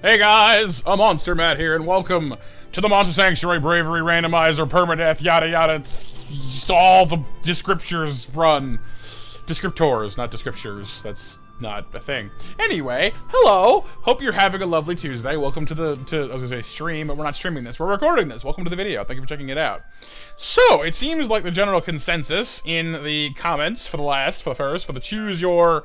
Hey guys, I'm Monster Matt here, and welcome to the Monster Sanctuary Bravery Randomizer, Permadeath, yada yada. It's just all the descriptors run. Descriptors, not descriptures. That's not a thing. Anyway, hello. Hope you're having a lovely Tuesday. Welcome to I was gonna say stream, but we're not streaming this. We're recording this. Welcome to the video. Thank you for checking it out. So, it seems like the general consensus in the comments for the choose your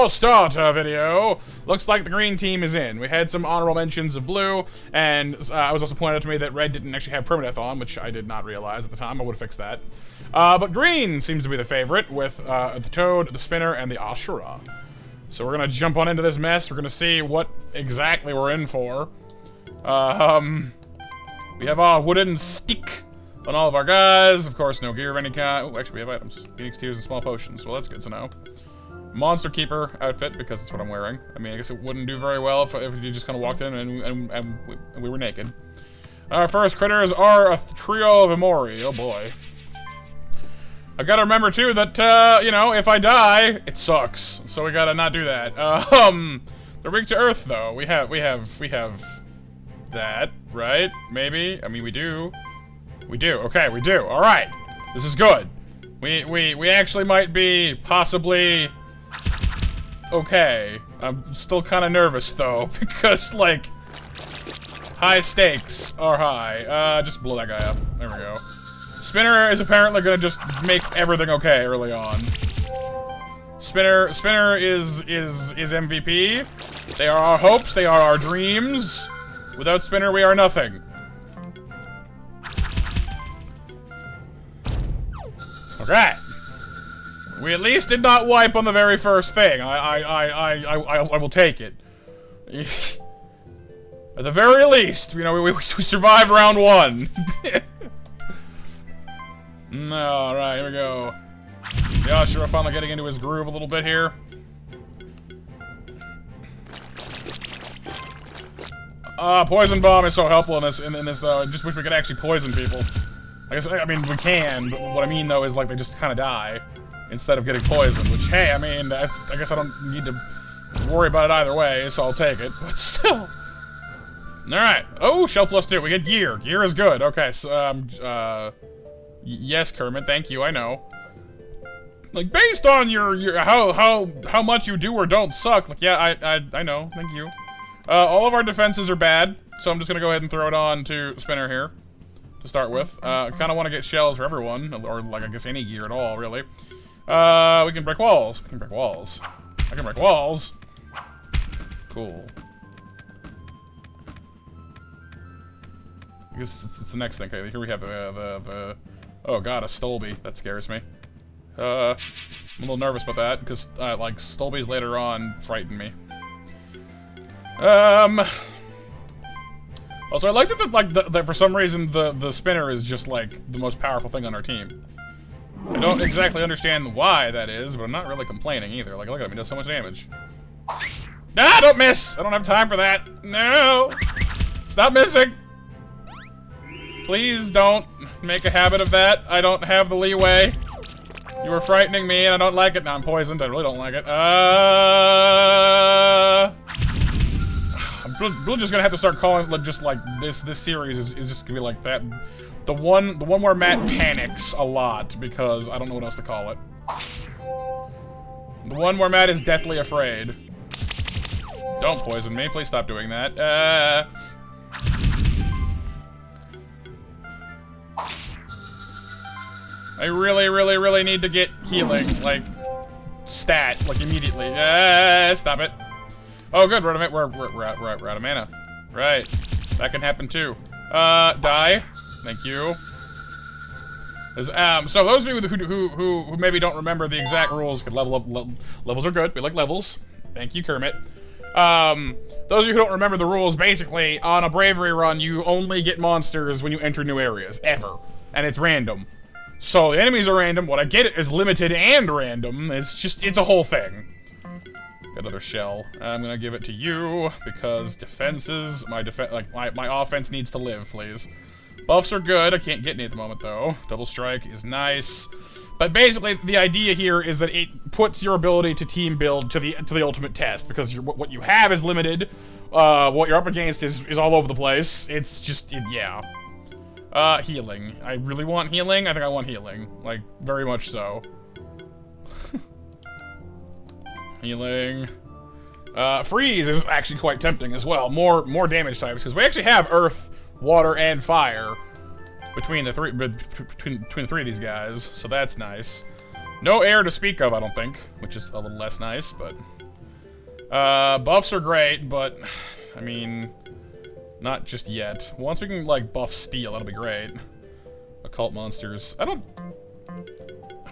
starter video, looks like the green team is in. We had some honorable mentions of blue, and it was also pointed out to me that red didn't actually have Permadeath on, which I did not realize at the time. I would have fixed that. But green seems to be the favorite, with the Toad, the Spinner, and the Ashura. So we're gonna jump on into this mess. We're gonna see what exactly we're in for. We have our wooden stick on all of our guys. Of course, no gear of any kind. Oh, actually, we have items. Phoenix tears and small potions. Well, that's good to know. Monster Keeper outfit, because it's what I'm wearing. I mean, I guess it wouldn't do very well if you just kind of walked in and we were naked. Our first critters are a trio of Emori. Oh, boy. I gotta remember, too, that, you know, if I die, it sucks. So we gotta not do that. They're weak to Earth, though. We have that, right? Maybe? I mean, we do. We do. Okay, we do. All right. This is good. We actually might be possibly okay. I'm still kind of nervous though because like high stakes are high. Just blow that guy up. There we go. Spinner is apparently gonna just make everything okay early on. Spinner is MVP. They are our hopes. They are our dreams. Without Spinner, we are nothing. Okay. We at least did not wipe on the very first thing. I will take it. At the very least, you know, we survived round one. Alright, here we go. Yeah, sure, finally getting into his groove a little bit here. Poison Bomb is so helpful in this though. I just wish we could actually poison people. I mean, we can, but what I mean, though, is, like, they just kind of die instead of getting poisoned, which, hey, I mean, I guess I don't need to worry about it either way, so I'll take it, but still. Alright. Oh, shell +2. We get gear. Gear is good. Okay, so, yes, Kermit, thank you, I know. Like, based on your how much you do or don't suck, like, yeah, I know, thank you. All of our defenses are bad, so I'm just gonna go ahead and throw it on to Spinner here. To start with. I kind of want to get shells for everyone, or like I guess any gear at all, really. We can break walls. We can break walls. I can break walls. Cool. I guess it's the next thing. Okay, here we have the oh god, a Stolby. That scares me. I'm a little nervous about that because like Stolbies later on frighten me. Also, I like that for some reason the Spinner is just like the most powerful thing on our team. I don't exactly understand why that is, but I'm not really complaining either. Like, look at him, he does so much damage. Ah, don't miss! I don't have time for that. No! Stop missing! Please don't make a habit of that. I don't have the leeway. You are frightening me and I don't like it. Now I'm poisoned, I really don't like it. We're just gonna have to start calling just like this series is just gonna be like that. The one where Matt panics a lot because I don't know what else to call it. The one where Matt is deathly afraid. Don't poison me, please stop doing that. I really need to get healing, like stat, like immediately. Stop it. Oh, good. We're out of mana. Right. That can happen too. Die. Thank you. So those of you who maybe don't remember the exact rules could level up. Levels are good. We like levels. Thank you, Kermit. Those of you who don't remember the rules, basically, on a bravery run, you only get monsters when you enter new areas, ever. And it's random. So the enemies are random. What I get is limited and random. It's a whole thing. Got another shell. I'm gonna give it to you because defenses, my offense needs to live, please. Buffs are good. I can't get any at the moment though. Double strike is nice. But basically, the idea here is that it puts your ability to team build to the ultimate test, because what you have is limited. What you're up against is all over the place. It's just, yeah. Healing. I really want healing. I think I want healing. Like, very much so. Healing. Freeze is actually quite tempting as well. More damage types, because we actually have earth, water, and fire between the three of these guys, so that's nice. No air to speak of, I don't think, which is a little less nice, but buffs are great, but I mean, not just yet. Once we can like buff steel, that'll be great. Occult monsters. I don't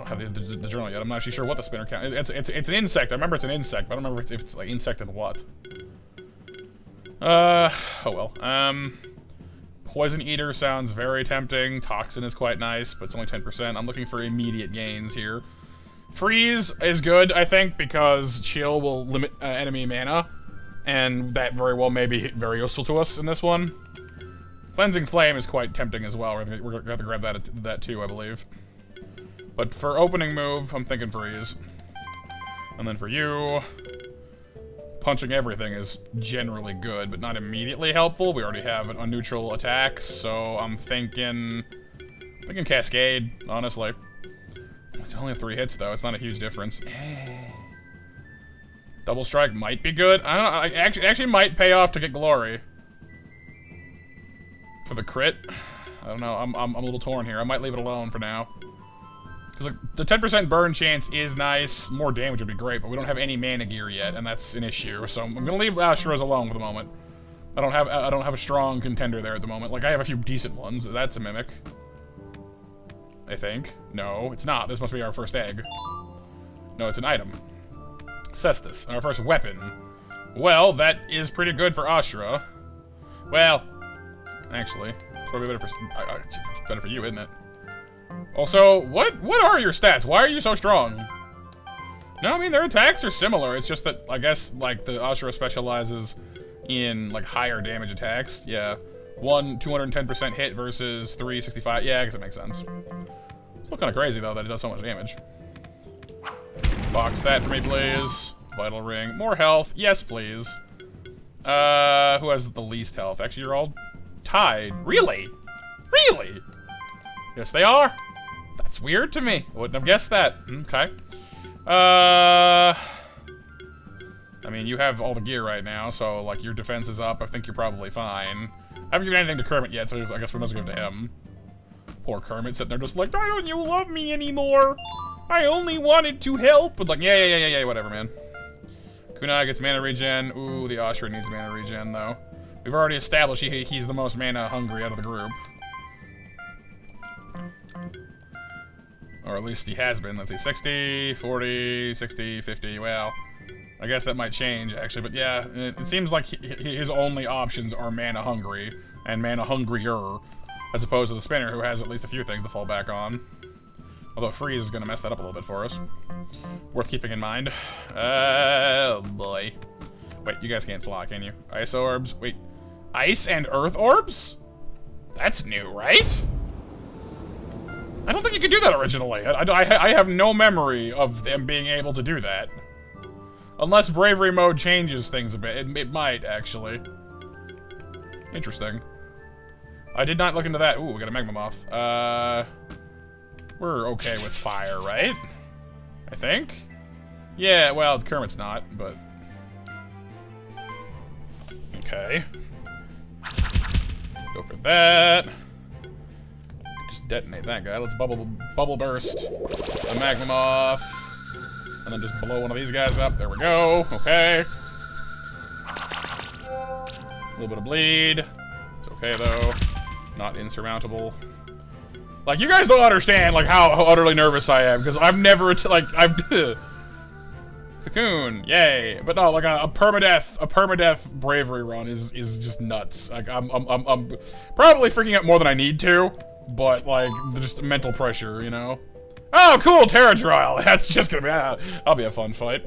have the journal yet. I'm not actually sure what the spinner count. It's an insect. I remember it's an insect, but I don't remember if it's like insect and what. Oh well. Poison Eater sounds very tempting. Toxin is quite nice, but it's only 10%. I'm looking for immediate gains here. Freeze is good, I think, because Chill will limit enemy mana, and that very well may be very useful to us in this one. Cleansing Flame is quite tempting as well. We're gonna have to grab that too, I believe. But for opening move, I'm thinking Freeze. And then for you, punching everything is generally good, but not immediately helpful. We already have a neutral attack, so I'm thinking Cascade, honestly. It's only 3 hits, though. It's not a huge difference. Double Strike might be good. I don't know. Actually might pay off to get Glory. For the crit. I don't know. I'm a little torn here. I might leave it alone for now. Because like, the 10% burn chance is nice. More damage would be great, but we don't have any mana gear yet, and that's an issue. So I'm gonna leave Ashura's alone for the moment. I don't have a strong contender there at the moment. Like I have a few decent ones. That's a mimic. I think. No, it's not. This must be our first egg. No, it's an item. Cestus, our first weapon. Well, that is pretty good for Ashura. Well, actually, it's probably better for you, isn't it? Also, what are your stats? Why are you so strong? No, I mean, their attacks are similar. It's just that, I guess, like, the Ashura specializes in, like, higher damage attacks. Yeah. 210% hit versus 365. Yeah, I guess it makes sense. It's still kind of crazy, though, that it does so much damage. Box that for me, please. Vital Ring. More health. Yes, please. Who has the least health? Actually, you're all tied. Really? Really? Yes, they are. That's weird to me. I wouldn't have guessed that. Okay. I mean, you have all the gear right now, so, like, your defense is up. I think you're probably fine. I haven't given anything to Kermit yet, so I guess we must give it to him. Poor Kermit sitting there just like, why don't you love me anymore? I only wanted to help. But like, yeah, whatever, man. Kunai gets mana regen. Ooh, the Ashura needs mana regen, though. We've already established he's the most mana hungry out of the group. Or at least he has been. Let's see, 60, 40, 60, 50. Well, I guess that might change, actually. But yeah, it seems like his only options are mana hungry and mana hungrier, as opposed to the spinner, who has at least a few things to fall back on. Although Freeze is going to mess that up a little bit for us. Worth keeping in mind. Oh, boy. Wait, you guys can't fly, can you? Ice orbs. Wait. Ice and earth orbs? That's new, right? I don't think you could do that originally. I have no memory of them being able to do that. Unless Bravery Mode changes things a bit. It might, actually. Interesting. I did not look into that. Ooh, we got a Magma Moth. We're okay with fire, right? I think? Yeah, well, Kermit's not, but... Okay. Go for that. Just detonate that guy. Let's bubble burst the Magma Moth. And then just blow one of these guys up. There we go. Okay. A little bit of bleed. It's okay, though. Not insurmountable. Like, you guys don't understand, like, how utterly nervous I am, because I've never, Cocoon, yay. But no, like, a permadeath bravery run is just nuts. Like, I'm probably freaking out more than I need to, but, like, just mental pressure, you know? Oh, cool, Terra Trial. That's just gonna be, that'll be a fun fight.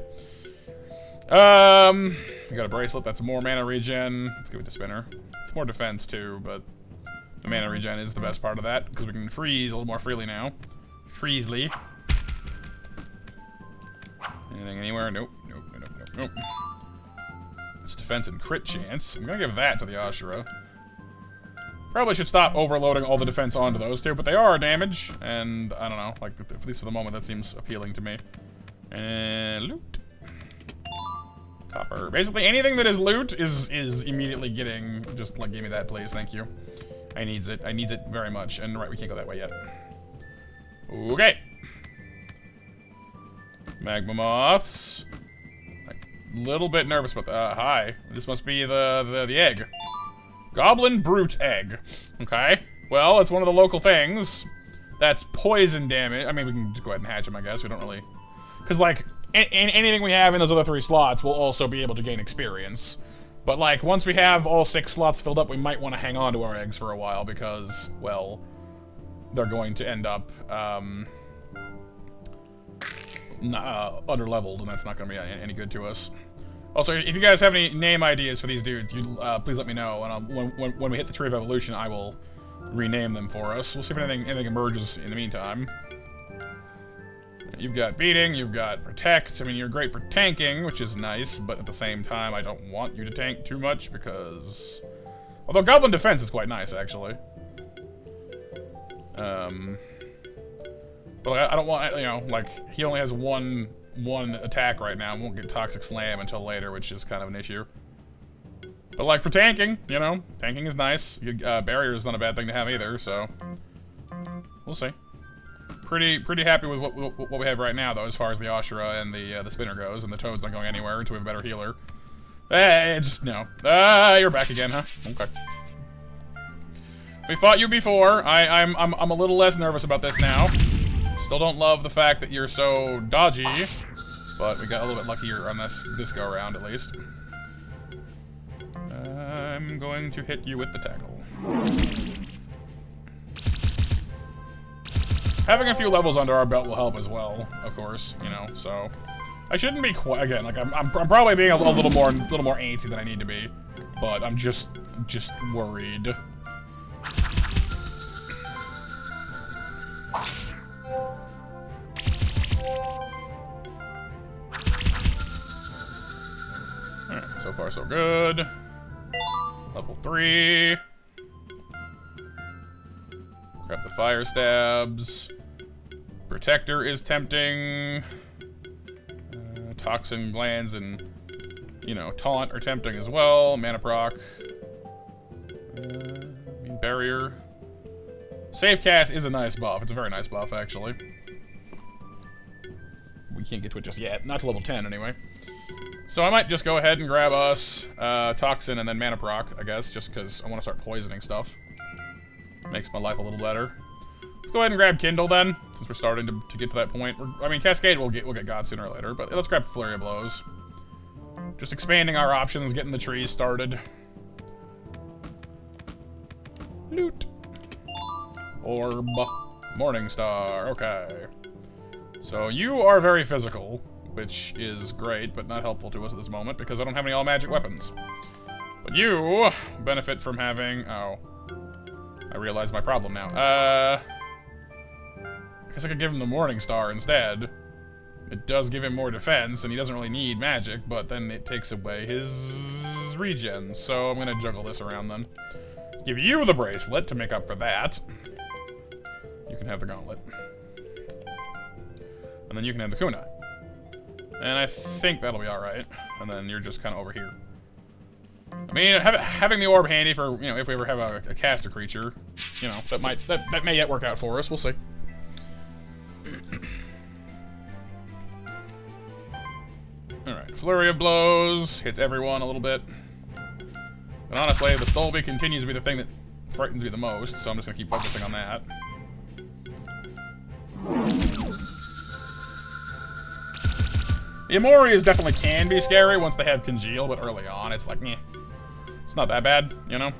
We got a bracelet, that's more mana regen. Let's give it to Spinner. It's more defense, too, but... the mana regen is the best part of that, because we can freeze a little more freely now. Freezely. Anything anywhere? Nope. Nope. Nope. Nope. Nope. It's defense and crit chance. I'm gonna give that to the Ashura. Probably should stop overloading all the defense onto those two, but they are damage, and I don't know, like, at least for the moment, that seems appealing to me. And loot. Copper. Basically, anything that is loot is immediately getting, just, like, give me that, please, thank you. I needs it. I needs it very much. And, right, we can't go that way yet. Okay. Magma moths. Little bit nervous about that. Hi. This must be the egg. Goblin brute egg. Okay. Well, it's one of the local things. That's poison damage. I mean, we can just go ahead and hatch them, I guess. We don't really... Because, like, anything we have in those other 3 slots will also be able to gain experience. But, like, once we have all 6 slots filled up, we might want to hang on to our eggs for a while because, well, they're going to end up, under-leveled, and that's not going to be any good to us. Also, if you guys have any name ideas for these dudes, please let me know, and when we hit the Tree of Evolution, I will rename them for us. We'll see if anything emerges in the meantime. You've got Beating, you've got Protect. I mean, you're great for tanking, which is nice, but at the same time, I don't want you to tank too much because... Although Goblin Defense is quite nice, actually. But I don't want, you know, like, he only has one attack right now and won't get Toxic Slam until later, which is kind of an issue. But, like, for tanking, you know, tanking is nice. Barrier is not a bad thing to have either, so... We'll see. Pretty happy with what we have right now, though, as far as the Ashura and the Spinner goes, and the Toad's not going anywhere until we have a better healer. Just no. You're back again, huh? Okay. We fought you before. I'm a little less nervous about this now. Still don't love the fact that you're so dodgy, but we got a little bit luckier on this go around at least. I'm going to hit you with the tackle. Having a few levels under our belt will help as well, of course, you know, so... I shouldn't be quite, again, like, I'm probably being a little more antsy than I need to be, but I'm just worried. Alright, so far so good. Level 3. Grab the fire stabs. Protector is tempting. Toxin glands and, you know, taunt are tempting as well. Mana proc. Barrier. Save cast is a nice buff. It's a very nice buff, actually. We can't get to it just yet. Not to level 10, anyway. So I might just go ahead and grab us Toxin and then Mana proc, I guess, just because I want to start poisoning stuff. Makes my life a little better. Let's go ahead and grab Kindle then, since we're starting to get to that point. I mean, Cascade we'll get God sooner or later, but let's grab Flurry of Blows. Just expanding our options, getting the trees started. Loot. Orb. Morningstar. Okay. So you are very physical, which is great, but not helpful to us at this moment, because I don't have any all-magic weapons. But you benefit from having... Oh. I realize my problem now. I guess I could give him the Morningstar instead. It does give him more defense, and he doesn't really need magic, but then it takes away his regen. So I'm gonna juggle this around then. Give you the bracelet to make up for that. You can have the gauntlet. And then you can have the kunai. And I think that'll be alright. And then you're just kind of over here. I mean, having the orb handy for, you know, if we ever have a caster creature, you know, that may yet work out for us. We'll see. Alright, Flurry of Blows. Hits everyone a little bit. But honestly, the Stolby continues to be the thing that frightens me the most, so I'm just going to keep focusing on that. The Amoris definitely can be scary once they have Congeal, but early on, it's like, meh. It's not that bad, you know?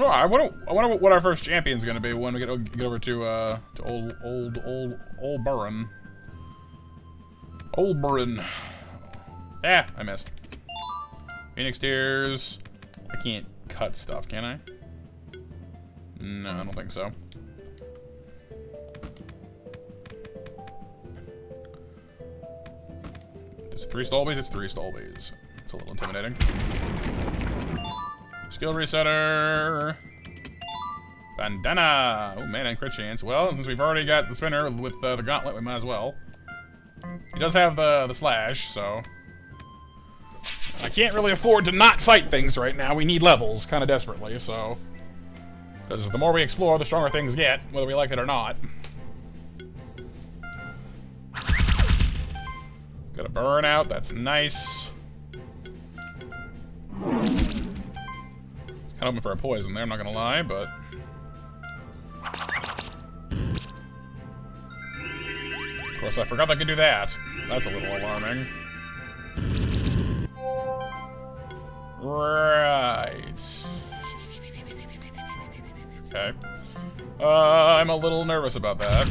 Well, I wonder what our first champion's gonna be when we get over to old Burren. Old Burren. Ah, I missed. Phoenix Tears. I can't cut stuff, can I? No, I don't think so. It's 3 Stolbies, it's 3 Stolbies. It's a little intimidating. Skill resetter. Bandana. Oh, man, and crit chance. Well, since we've already got the spinner with the gauntlet, we might as well. He does have the slash, so... I can't really afford to not fight things right now. We need levels, kind of desperately, so... Because the more we explore, the stronger things get, whether we like it or not. Got a burnout, that's nice. Kind of hoping for a poison there, I'm not gonna lie, but... Of course, I forgot I could do that. That's a little alarming. Right. Okay. I'm a little nervous about that.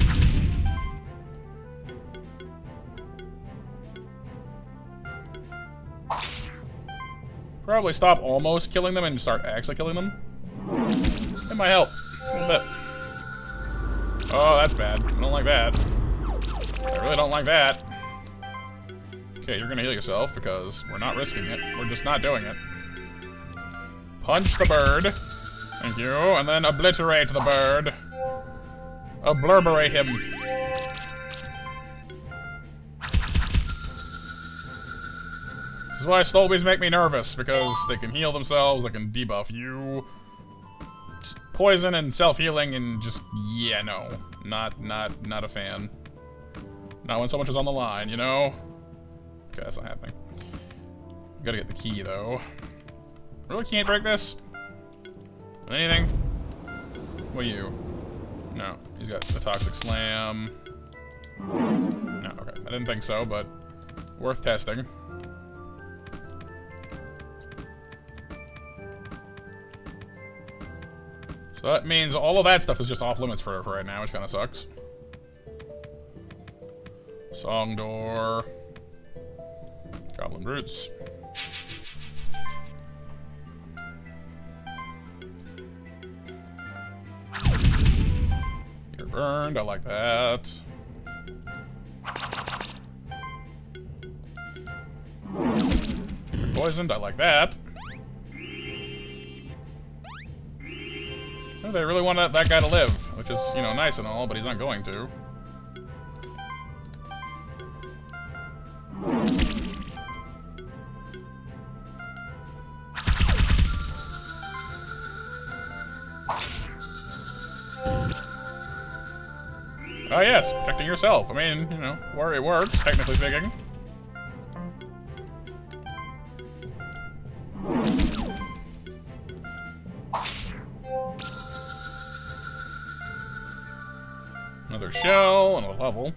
Probably stop almost killing them and start actually killing them. It might help a little bit. Oh, that's bad. I don't like that. I really don't like that. Okay, you're gonna heal yourself because we're not risking it. We're just not doing it. Punch the bird. Thank you. And then obliterate the bird. Obliterate him. This is why Stolbies make me nervous, because they can heal themselves, they can debuff you. Poison and self-healing and just, yeah, no. Not a fan. Not when so much is on the line, you know? Okay, that's not happening. Gotta get the key, though. Really can't break this? Anything? What are you? No. He's got the Toxic Slam. No, okay. I didn't think so, but worth testing. So that means all of that stuff is just off limits for right now, which kind of sucks. Song Door. Goblin Brutes. You're burned, I like that. You're poisoned, I like that. Oh, they really want that guy to live, which is, you know, nice and all, but he's not going to. Oh yes, protecting yourself. I mean, you know, where it works, technically speaking. Another shell, another level.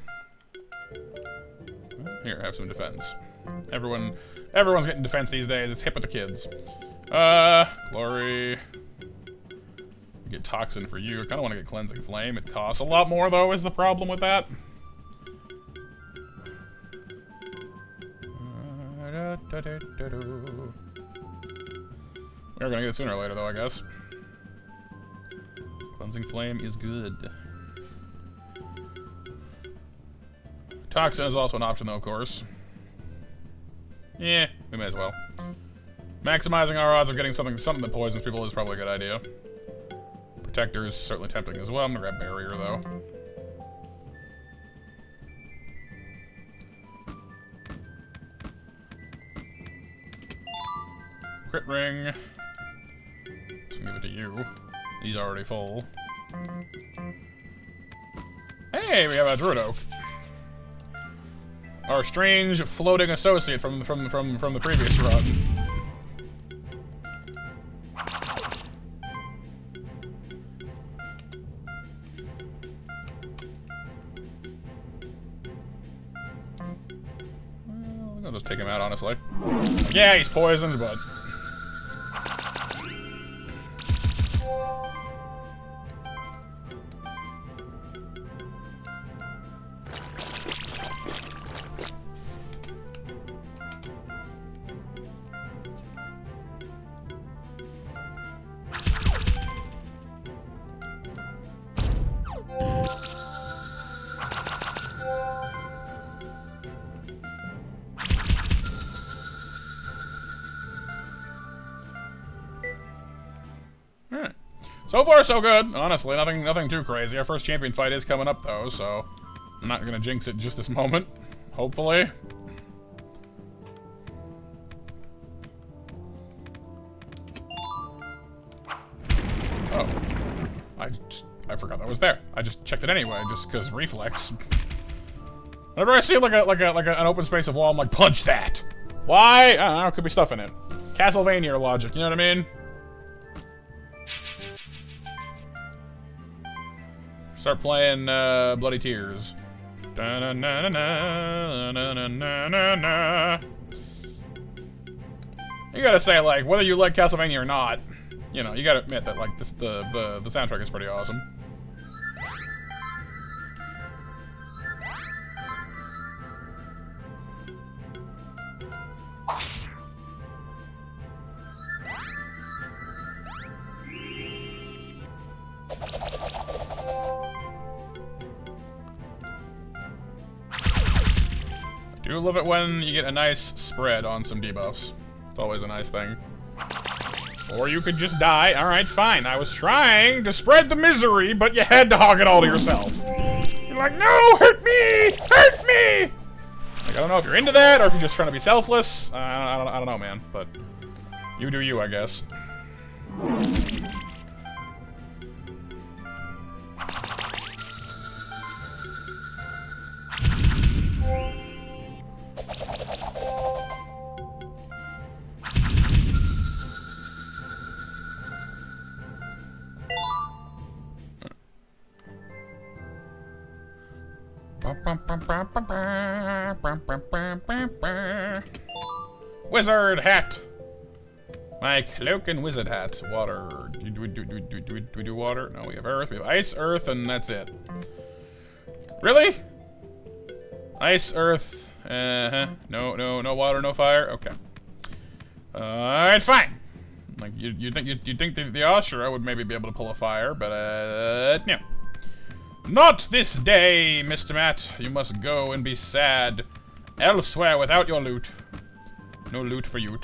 Here, have some defense. Everyone's getting defense these days. It's hip with the kids. Glory. Get Toxin for you. I kind of want to get Cleansing Flame. It costs a lot more, though, is the problem with that. We're gonna get it sooner or later, though, I guess. Cleansing Flame is good. Toxin is also an option, though, of course. Yeah, we may as well. Maximizing our odds of getting something that poisons people is probably a good idea. Protector is certainly tempting as well. I'm gonna grab Barrier, though. Crit Ring. So give it to you. He's already full. Hey, we have a Druid Oak. Our strange floating associate from the previous run. Well, I'll just take him out, honestly. Yeah, he's poisoned, but So far, so good. Honestly, nothing too crazy. Our first champion fight is coming up, though, so I'm not gonna jinx it just this moment. Hopefully. Oh. I forgot that was there. I just checked it anyway, just because reflex. Whenever I see like an open space of wall, I'm like, punch that! Why? I don't know, could be stuff in it. Castlevania logic, you know what I mean? Start playing Bloody Tears. Da -na -na -na -na -na -na -na -na. You gotta say, like, whether you like Castlevania or not, you know, you gotta admit that, like, the soundtrack is pretty awesome. I do love it when you get a nice spread on some debuffs. It's always a nice thing. Or you could just die. Alright, fine. I was trying to spread the misery, but you had to hog it all to yourself. You're like, no, hurt me! Hurt me! Like, I don't know if you're into that, or if you're just trying to be selfless. I don't know, man. But you do you, I guess. Wizard hat! My cloak and wizard hat. Water. Do we do water? No, we have earth. We have ice, earth, and that's it. Really? Ice, earth. No water, no fire. Okay. Alright, fine. Like you'd think the Ashura would maybe be able to pull a fire, but no. Not this day, Mr. Matt. You must go and be sad elsewhere without your loot. No loot for you.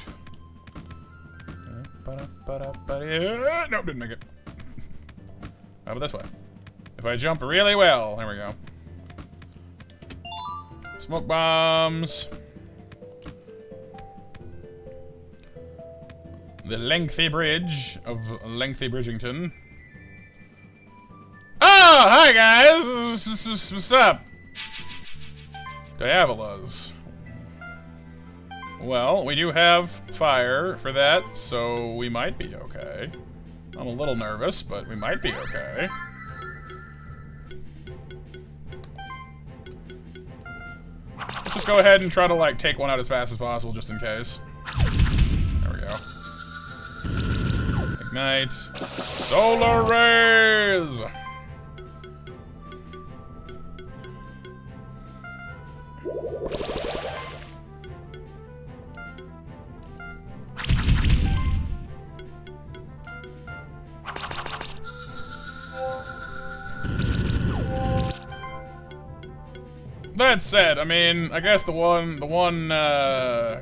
Nope, didn't make it. How about this way? If I jump really well, there we go. Smoke bombs. The lengthy bridge of Lengthy Bridgington. Oh, hi guys! What's up? Diabolas. Well, we do have fire for that, so we might be okay. I'm a little nervous, but we might be okay. Let's just go ahead and try to, like, take one out as fast as possible, just in case. There we go. Ignite. Solar rays! That said, I mean, I guess the one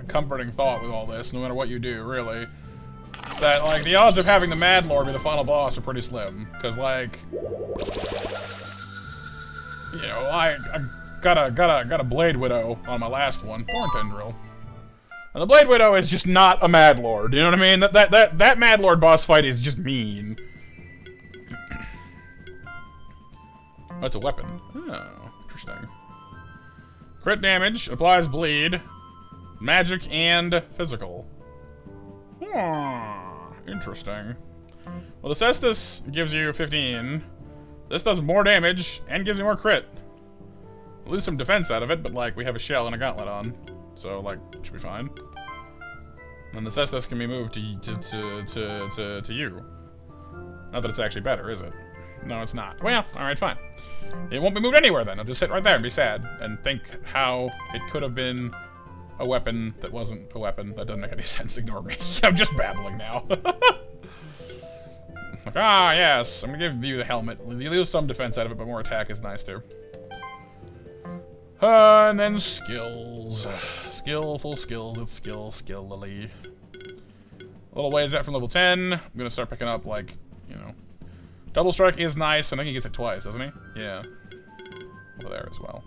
comforting thought with all this, no matter what you do, really, is that, like, the odds of having the Mad Lord be the final boss are pretty slim. Because, like, you know, I got a Blade Widow on my last one, Thorn Tendril. And the Blade Widow is just not a Mad Lord, you know what I mean? That Mad Lord boss fight is just mean. Oh, it's a weapon. Oh, interesting. Crit damage, applies bleed, magic and physical. Interesting. Well, the Cestus gives you 15. This does more damage and gives me more crit. We'll lose some defense out of it, but, like, we have a shell and a gauntlet on. So, like, should be fine. And the Cestus can be moved to you. Not that it's actually better, is it? No, it's not. Well, alright, fine. It won't be moved anywhere then. I'll just sit right there and be sad. And think how it could have been a weapon that wasn't a weapon. That doesn't make any sense. Ignore me. I'm just babbling now. Like, ah, yes. I'm gonna give you the helmet. You lose some defense out of it, but more attack is nice too. And then skills. Skillful skills. It's skill-lily. A little ways out from level 10. I'm gonna start picking up, like, you know, Double strike is nice. I think he gets it twice, doesn't he? Yeah. Over there as well.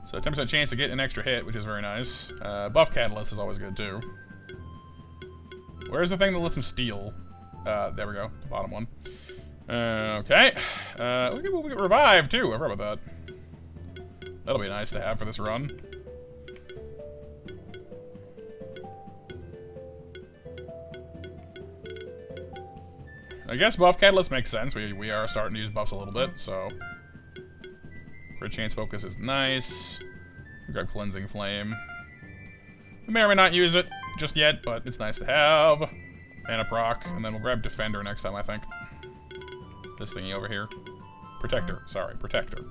So 10% chance to get an extra hit, which is very nice. Buff Catalyst is always good, too. Where's the thing that lets him steal? There we go. The bottom one. Okay. We'll get Revive, too. I forgot about that. That'll be nice to have for this run. I guess Buff Catalyst makes sense. We are starting to use buffs a little bit, so... Crit Chance Focus is nice. We grab Cleansing Flame. We may or may not use it just yet, but it's nice to have. Mana Proc, and then we'll grab Defender next time, I think. This thingy over here. Protector, sorry, Protector.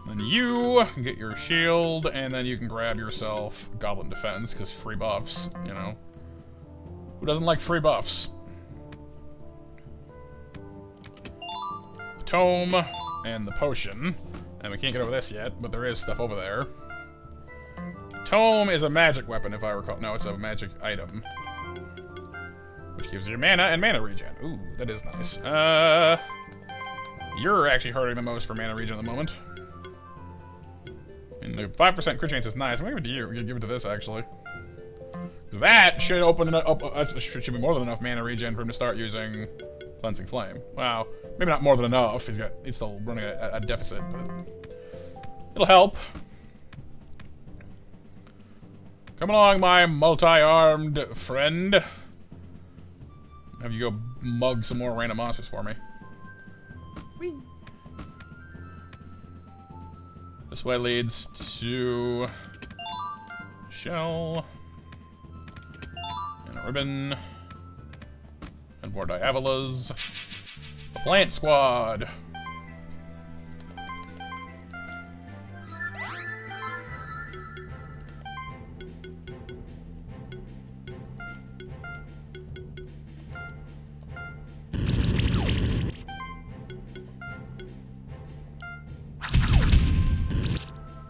Then you can get your shield, and then you can grab yourself Goblin Defense, because free buffs, you know. Who doesn't like free buffs? The Tome, and the Potion. And we can't get over this yet, but there is stuff over there. Tome is a magic weapon, if I recall. No, it's a magic item. Which gives you mana and mana regen. Ooh, that is nice. You're actually hurting the most for mana regen at the moment. And the 5% crit chance is nice. I'm gonna give it to you. I'm gonna give it to this, actually. Because that should open it up. Should be more than enough mana regen for him to start using Cleansing Flame. Wow. Maybe not more than enough. He's still running a deficit, but it'll help. Come along, my multi-armed friend. Have you go mug some more random monsters for me. Whee. This way leads to shell and a ribbon and more Diavolas. The Plant Squad.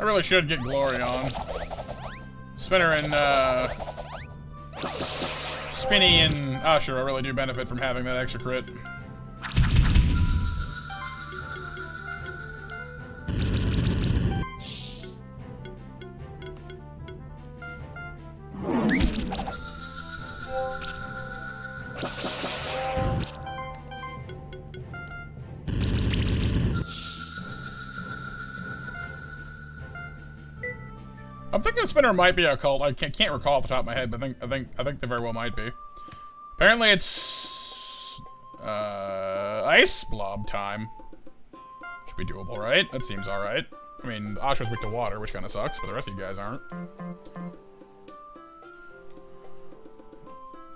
I really should get Glory on. Spinner and, Spinny and Usher, I really do benefit from having that extra crit. I'm thinking Spinner might be a cult. I can't recall off the top of my head, but I think they very well might be. Apparently it's Ice Blob time. Should be doable, right? That seems alright. I mean, Asha's weak to water, which kind of sucks, but the rest of you guys aren't.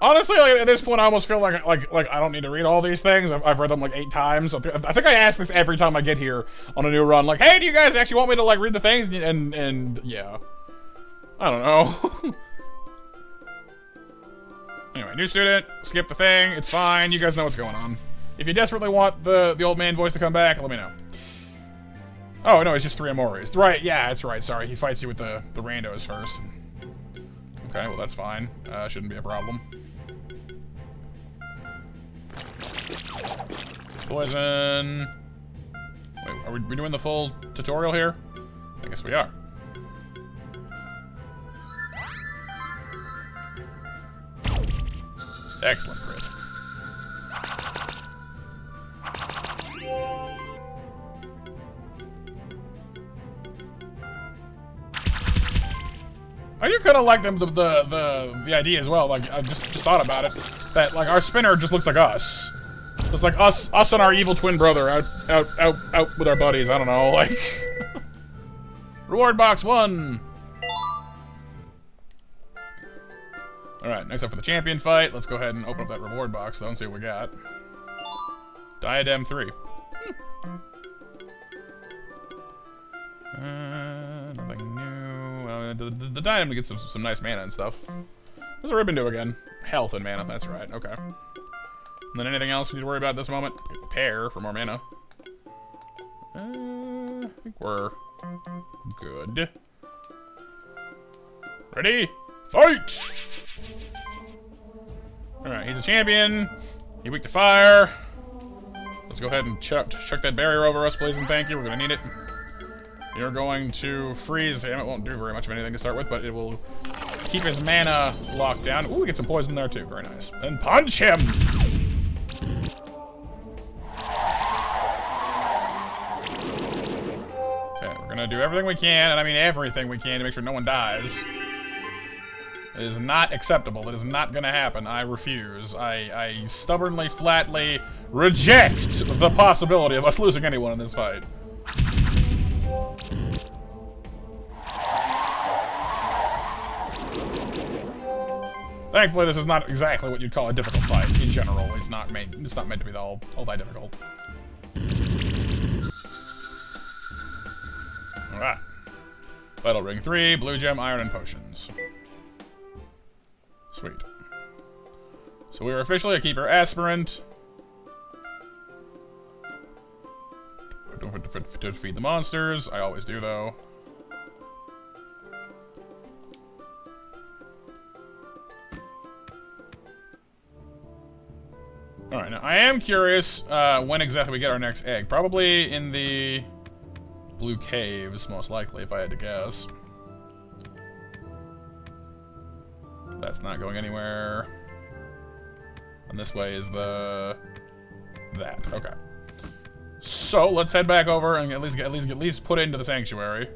Honestly, like, at this point, I almost feel like I don't need to read all these things. I've read them like 8 times. I think I ask this every time I get here on a new run. Like, hey, do you guys actually want me to like read the things? And yeah. I don't know. Anyway, new student, skip the thing, it's fine, you guys know what's going on. If you desperately want the old man voice to come back, let me know. Oh, no, it's just 3 Amores. Right, yeah, that's right, sorry, he fights you with the randos first. Okay, well that's fine, shouldn't be a problem. Poison. Wait, are we doing the full tutorial here? I guess we are. Excellent crit. I do kind of like the idea as well. Like I just thought about it, that like our spinner just looks like us. So it's like us and our evil twin brother out with our buddies. I don't know, like. Reward box 1. Alright, next up for the champion fight. Let's go ahead and open up that reward box, though, and see what we got. Diadem 3. Nothing new. The diadem gets some nice mana and stuff. What's the ribbon do again? Health and mana, that's right, okay. And then anything else we need to worry about at this moment? Pair for more mana. I think we're good. Ready? Fight! Alright, he's a champion. He weak to fire. Let's go ahead and chuck that barrier over us, please and thank you. We're gonna need it. You're going to freeze him. It won't do very much of anything to start with, but it will keep his mana locked down. Ooh, we get some poison there too. Very nice. And punch him! Okay, we're gonna do everything we can, and I mean everything we can to make sure no one dies. It is not acceptable. It is not gonna happen. I refuse. I stubbornly, flatly reject the possibility of us losing anyone in this fight. Thankfully, this is not exactly what you'd call a difficult fight in general. It's not meant to be all that difficult. Alright. Vital Ring 3, Blue Gem, Iron, and Potions. Sweet. So we are officially a Keeper Aspirant. To feed the monsters. I always do, though. Alright, now I am curious when exactly we get our next egg. Probably in the blue caves, most likely, if I had to guess. That's not going anywhere. And this way is that. Okay. So let's head back over and at least put into the sanctuary.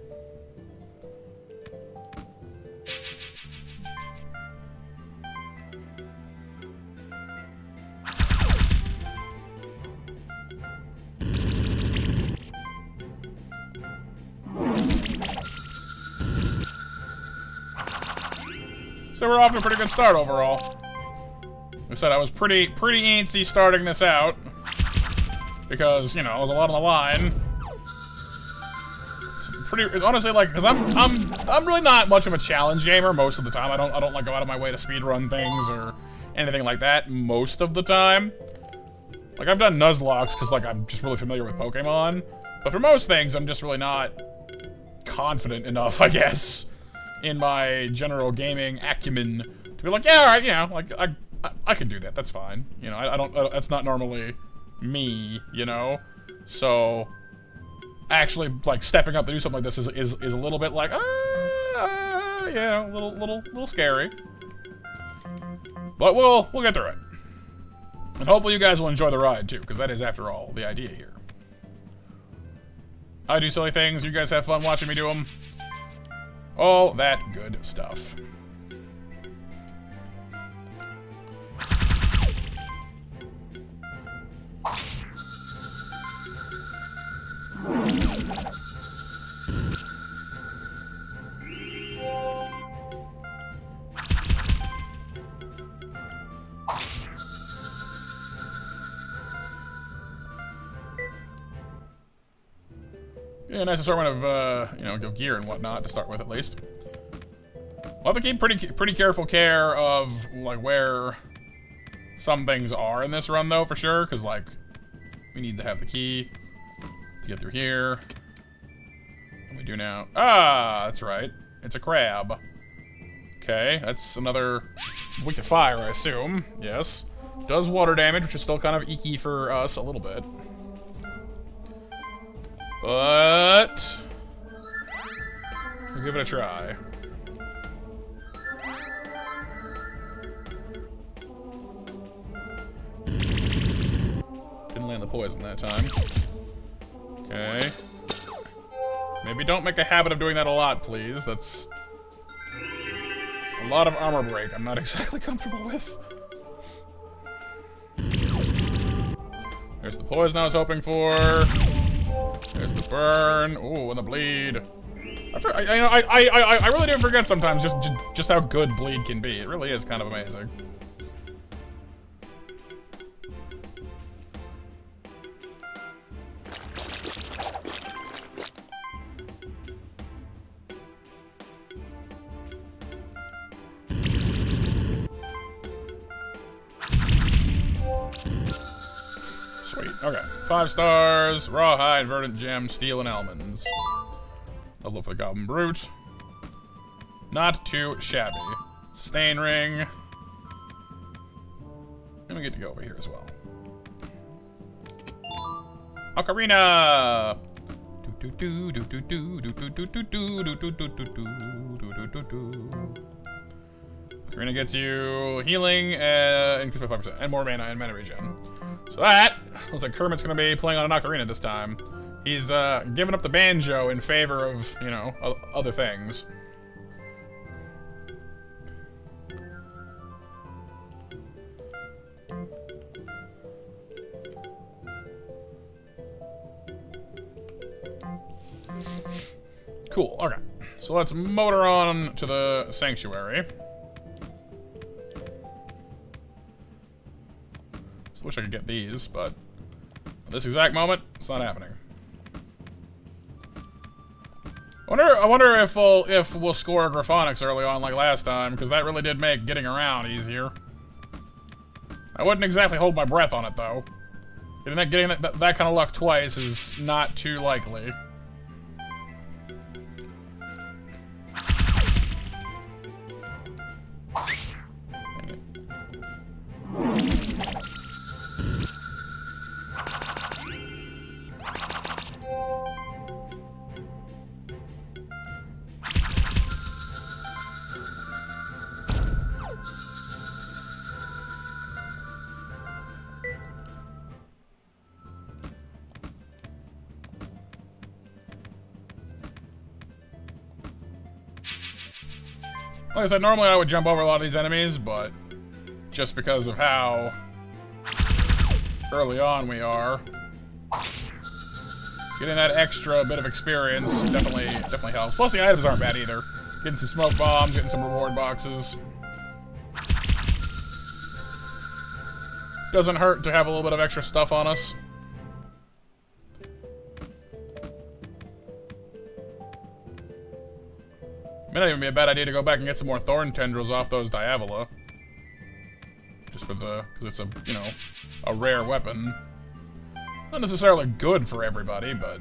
So we're off to a pretty good start overall. Like I said, I was pretty antsy starting this out because, you know, it was a lot on the line. It's honestly, like, because I'm really not much of a challenge gamer most of the time. I don't like go out of my way to speedrun things or anything like that most of the time. Like, I've done Nuzlockes because, like, I'm just really familiar with Pokemon. But for most things, I'm just really not confident enough, I guess, in my general gaming acumen to be like, yeah, alright, you know, like, I can do that, that's fine. You know, I don't, that's not normally me, you know? So, actually, like, stepping up to do something like this is a little bit like, yeah, a little scary. But we'll get through it. And hopefully you guys will enjoy the ride, too, because that is, after all, the idea here. I do silly things, you guys have fun watching me do them. All that good stuff. Yeah, nice assortment of, you know, of gear and whatnot to start with, at least. We'll have to keep pretty careful care of, like, where some things are in this run, though, for sure, because, like, we need to have the key to get through here. And we do now. Ah, that's right. It's a crab. Okay, that's another weak to fire, I assume. Yes. Does water damage, which is still kind of icky for us a little bit. But we'll give it a try. Didn't land the poison that time. Okay. Maybe don't make a habit of doing that a lot, please. That's a lot of armor break I'm not exactly comfortable with. There's the poison I was hoping for. There's the burn. Ooh, and the bleed. I really do forget sometimes just how good bleed can be. It really is kind of amazing. Sweet. Okay. 5 stars. Rawhide, Verdant Gem, Steel, and Almonds. Level for the Goblin Brute. Not too shabby. Sustain Ring. And we get to go over here as well. Ocarina! Ocarina gets you healing and increase by 5% and more mana and mana regen. So that looks like Kermit's gonna be playing on an ocarina this time. He's giving up the banjo in favor of, you know, other things. Cool, okay. So let's motor on to the sanctuary. So wish I could get these, but at this exact moment, it's not happening. I wonder if we'll score Graphonics early on like last time, because that really did make getting around easier. I wouldn't exactly hold my breath on it though. Getting that kind of luck twice is not too likely. Like I said, normally I would jump over a lot of these enemies, but just because of how early on we are, getting that extra bit of experience definitely helps. Plus the items aren't bad either. Getting some smoke bombs, getting some reward boxes. Doesn't hurt to have a little bit of extra stuff on us. May not even be a bad idea to go back and get some more thorn tendrils off those Diavola. Just for the, because it's a, you know, a rare weapon. Not necessarily good for everybody, but...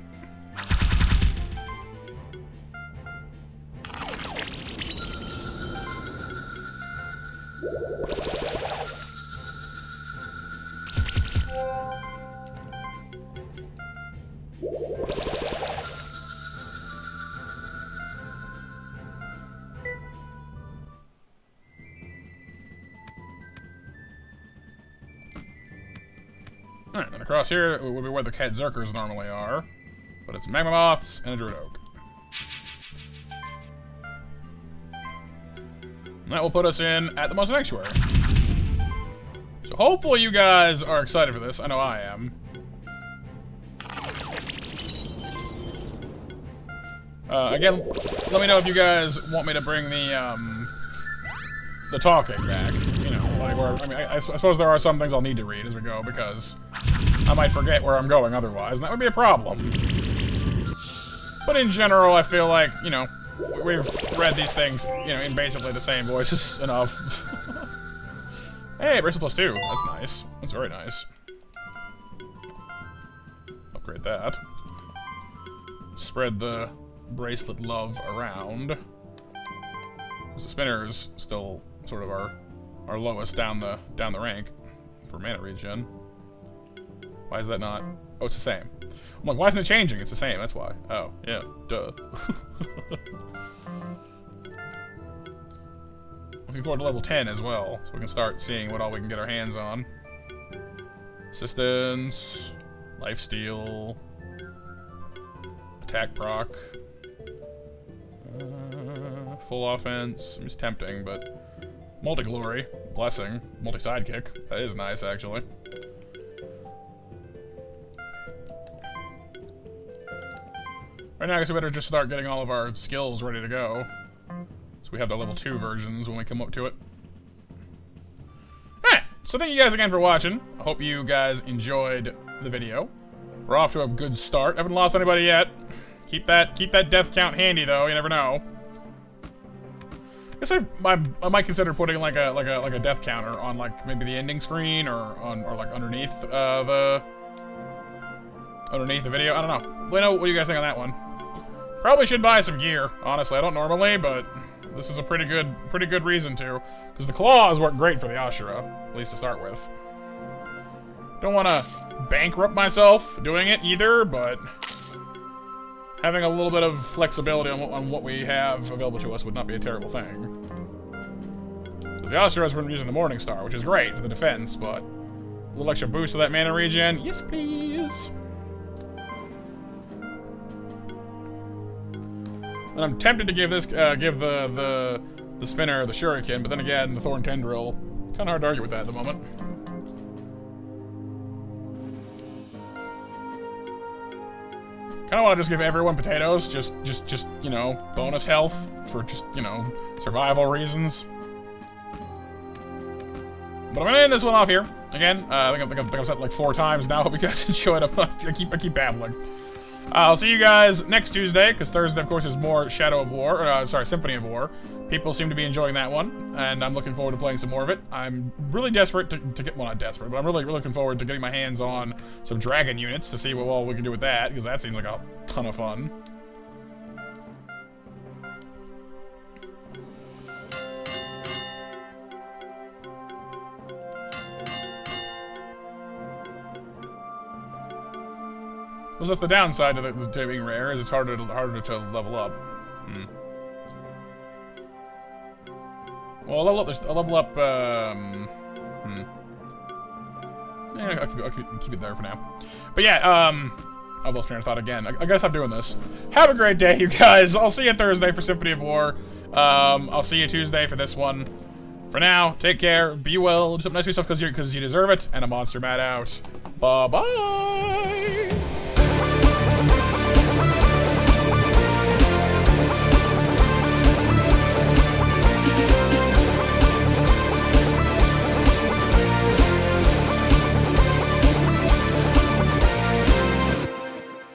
Alright, then across here would be where the Cat Zerkers normally are. But it's Magma Moths and a Druid Oak. And that will put us in at the Monster Sanctuary. So hopefully you guys are excited for this. I know I am. Again, let me know if you guys want me to bring the talking back. You know, like where, I mean, I suppose there are some things I'll need to read as we go, because I might forget where I'm going otherwise, and that would be a problem. But in general, I feel like, you know, we've read these things, you know, in basically the same voices enough. Hey, bracelet +2. That's nice. That's very nice. Upgrade that. Spread the bracelet love around. Because the spinner is still sort of our lowest down the rank for mana regen. Why is that not? Oh, it's the same. I'm like, why isn't it changing? It's the same, that's why. Oh, yeah, duh. Looking forward to level 10 as well, so we can start seeing what all we can get our hands on. Assistance, lifesteal, attack proc, full offense. It's tempting, but multi-glory, blessing, multi-sidekick. That is nice, actually. Right now, I guess we better just start getting all of our skills ready to go. So we have the level 2 versions when we come up to it. Alright, so thank you guys again for watching. I hope you guys enjoyed the video. We're off to a good start. Haven't lost anybody yet. Keep that death count handy though, you never know. I guess I might consider putting like a death counter on like maybe the ending screen or like underneath the video. I don't know. Let me know what you guys think on that one. Probably should buy some gear, honestly. I don't normally, but this is a pretty good reason to. Because the claws work great for the Ashura, at least to start with. Don't want to bankrupt myself doing it either, but having a little bit of flexibility on what we have available to us would not be a terrible thing. Because the Osteros have been using the Morning Star, which is great for the defense, but a little extra boost to that mana regen. Yes, please. And I'm tempted to give this, give the spinner the Shuriken, but then again, the Thorn Tendril. Kind of hard to argue with that at the moment. Kind of want to just give everyone potatoes, just you know, bonus health for just, you know, survival reasons. But I'm gonna end this one off here. Again, I think I've said it like 4 times now. Hope you guys enjoyed it. I keep babbling. I'll see you guys next Tuesday, because Thursday, of course, is more Shadow of War, sorry, Symphony of War. People seem to be enjoying that one, and I'm looking forward to playing some more of it. I'm really desperate to get, well, not desperate, but I'm really looking forward to getting my hands on some dragon units to see what all we can do with that, because that seems like a ton of fun. Well, that's the downside to being rare, is it's harder to level up. Well, I'll level up, yeah, I'll keep it there for now. But yeah, I lost train of thought again. I gotta stop doing this. Have a great day, you guys. I'll see you Thursday for Symphony of War. I'll see you Tuesday for this one. For now, take care, be well, do something nice for yourself because you deserve it, and a Monster Matt out. Bye-bye!